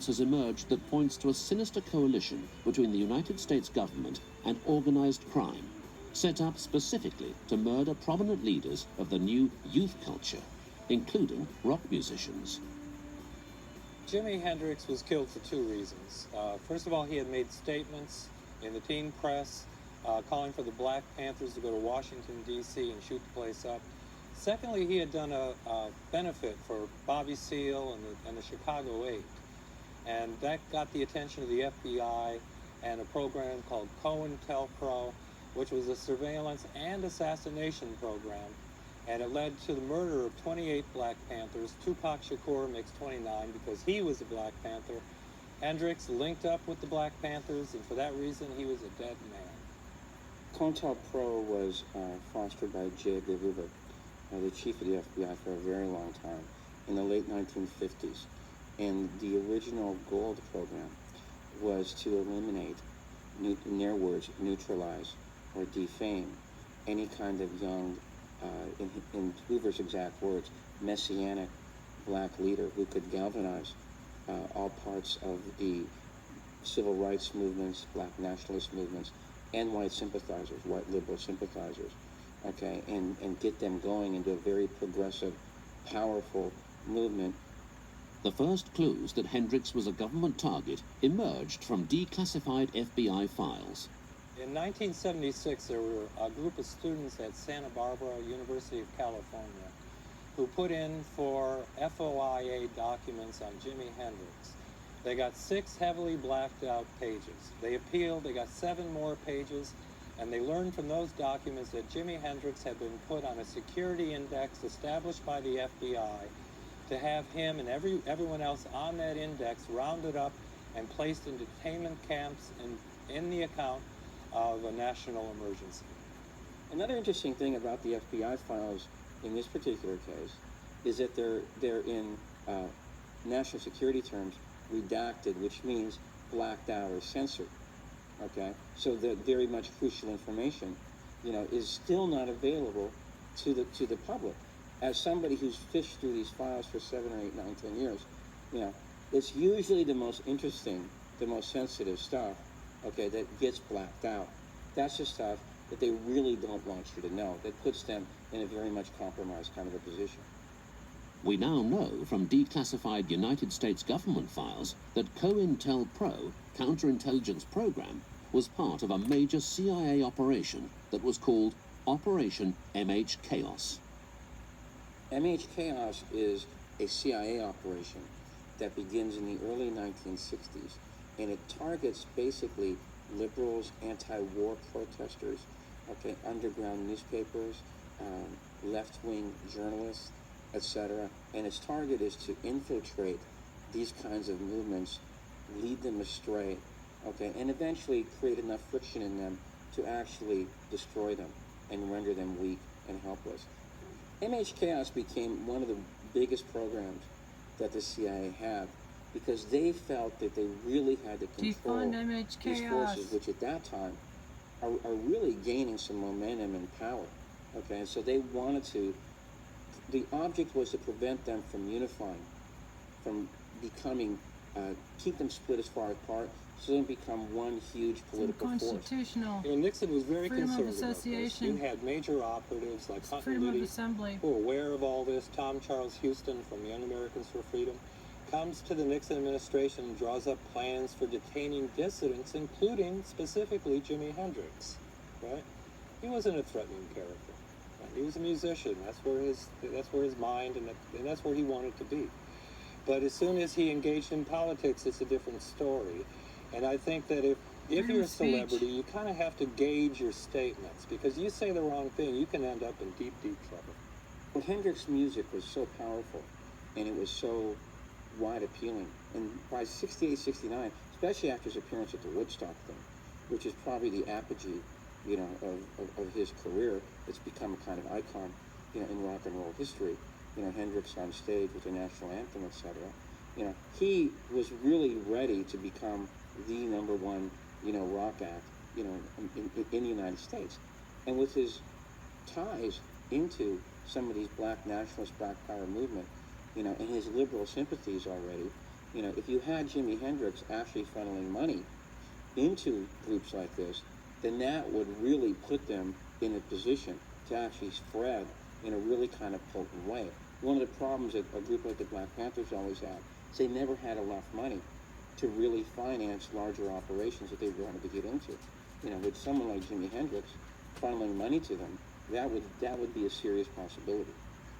evidence has emerged that points to a sinister coalition between the United States government and organized crime, set up specifically to murder prominent leaders of the new youth culture, including rock musicians. Jimi Hendrix was killed for two reasons. First of all, he had made statements in the teen press calling for the Black Panthers to go to Washington, D.C. and shoot the place up. Secondly, he had done a benefit for Bobby Seale and the Chicago 8. And that got the attention of the FBI and a program called COINTELPRO, which was a surveillance and assassination program. And it led to the murder of 28 Black Panthers. Tupac Shakur makes 29 because he was a Black Panther. Hendrix linked up with the Black Panthers, and for that reason, he was a dead man. COINTELPRO was fostered by J. Edgar Hoover, the chief of the FBI for a very long time, in the late 1950s. And the original goal of the program was to eliminate, in their words, neutralize or defame any kind of young, in Hoover's exact words, messianic black leader who could galvanize all parts of the civil rights movements, black nationalist movements, and white sympathizers, white liberal sympathizers, okay, and get them going into a very progressive, powerful movement. The first clues that Hendrix was a government target emerged from declassified FBI files. In 1976, there were a group of students at Santa Barbara, University of California, who put in for FOIA documents on Jimi Hendrix. They got 6 heavily blacked out pages. They appealed, they got 7 more pages, and they learned from those documents that Jimi Hendrix had been put on a security index established by the FBI to have him and everyone else on that index rounded up and placed in detainment camps in the account of a national emergency. Another interesting thing about the FBI files in this particular case is that they're in national security terms redacted, which means blacked out or censored. Okay, so the very much crucial information, is still not available to the public. As somebody who's fished through these files for 7 or 8, 9, 10 years, it's usually the most interesting, the most sensitive stuff, okay, that gets blacked out. That's the stuff that they really don't want you to know. That puts them in a very much compromised kind of a position. We now know from declassified United States government files that COINTELPRO counterintelligence program was part of a major CIA operation that was called Operation MH Chaos. MH Chaos is a CIA operation that begins in the early 1960s, and it targets basically liberals, anti-war protesters, okay, underground newspapers, left-wing journalists, etc. And its target is to infiltrate these kinds of movements, lead them astray, okay, and eventually create enough friction in them to actually destroy them and render them weak and helpless. MH Chaos became one of the biggest programs that the CIA had because they felt that they really had to control these forces, which at that time are really gaining some momentum and power. Okay, and so they wanted to, the object was to prevent them from unifying, from becoming, keep them split as far apart, so they become one huge political constitutional force. Nixon was very freedom conservative. of association. You had major operatives like Hunter freedom Liddy, of assembly, who were aware of all this. Tom Charles Houston from Young Americans for Freedom comes to the Nixon administration and draws up plans for detaining dissidents, including specifically Jimi Hendrix. Right? He wasn't a threatening character. Right? He was a musician. That's where his mind and that's where he wanted to be. But as soon as he engaged in politics, it's a different story. And I think that if you're a celebrity, you kind of have to gauge your statements, because you say the wrong thing, you can end up in deep, deep trouble. Well, Hendrix's music was so powerful, and it was so wide appealing. And by 68, 69, especially after his appearance at the Woodstock thing, which is probably the apogee, of his career, it's become a kind of icon, in rock and roll history. Hendrix on stage with the national anthem, etc. He was really ready to become the number one, rock act, in the United States. And with his ties into some of these black nationalist, black power movement, and his liberal sympathies already, You know, if you had Jimi Hendrix actually funneling money into groups like this, then that would really put them in a position to actually spread in a really kind of potent way. One of the problems that a group like the Black Panthers always had is they never had enough money to really finance larger operations that they wanted to get into. You know, with someone like Jimi Hendrix funneling money to them, that would be a serious possibility.